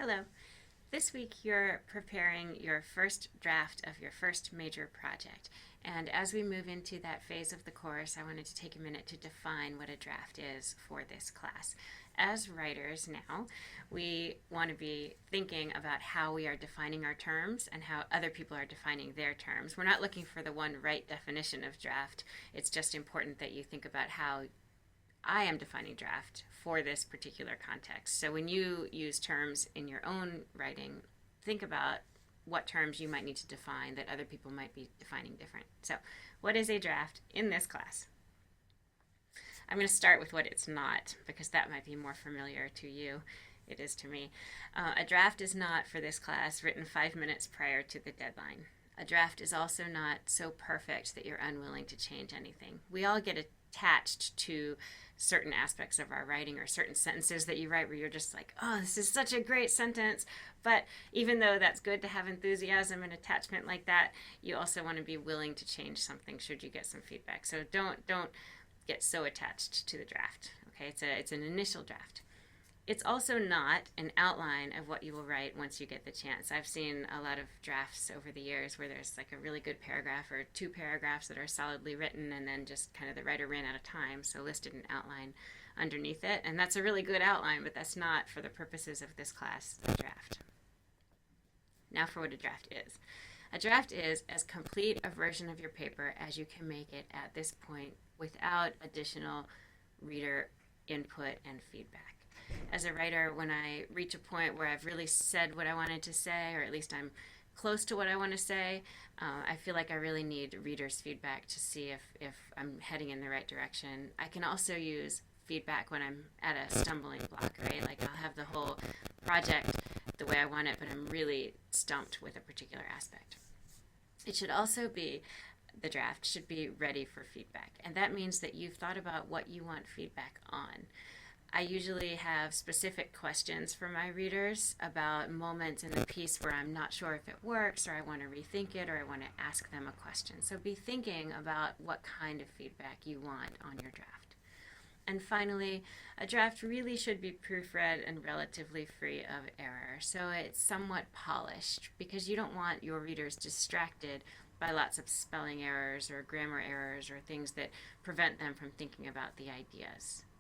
Hello. This week you're preparing your first draft of your first major project. And as we move into that phase of the course, I wanted to take a minute to define what a draft is for this class. As writers now, we want to be thinking about how we are defining our terms and how other people are defining their terms. We're not looking for the one right definition of draft. It's just important that you think about how I am defining draft for this particular context. So when you use terms in your own writing, think about what terms you might need to define that other people might be defining different. So, what is a draft in this class? I'm going to start with what it's not because that might be more familiar to you. It is to me. A draft is not, for this class, written 5 minutes prior to the deadline. A draft is also not so perfect that you're unwilling to change anything. We all get attached to certain aspects of our writing or certain sentences that you write where you're just like, oh, this is such a great sentence. But even though that's good to have enthusiasm and attachment like that, you also want to be willing to change something should you get some feedback. So don't get so attached to the draft. Okay, it's an initial draft. It's also not an outline of what you will write once you get the chance. I've seen a lot of drafts over the years where there's like a really good paragraph or two paragraphs that are solidly written, and then just kind of the writer ran out of time, so listed an outline underneath it. And that's a really good outline, but that's not, for the purposes of this class, a draft. Now for what a draft is. A draft is as complete a version of your paper as you can make it at this point without additional reader input and feedback. As a writer, when I reach a point where I've really said what I wanted to say, or at least I'm close to what I want to say, I feel like I really need readers' feedback to see if I'm heading in the right direction. I can also use feedback when I'm at a stumbling block, right? Like I'll have the whole project the way I want it, but I'm really stumped with a particular aspect. It should also be, the draft should be ready for feedback. And that means that you've thought about what you want feedback on. I usually have specific questions for my readers about moments in the piece where I'm not sure if it works, or I want to rethink it, or I want to ask them a question. So be thinking about what kind of feedback you want on your draft. And finally, a draft really should be proofread and relatively free of error. So it's somewhat polished because you don't want your readers distracted by lots of spelling errors or grammar errors or things that prevent them from thinking about the ideas.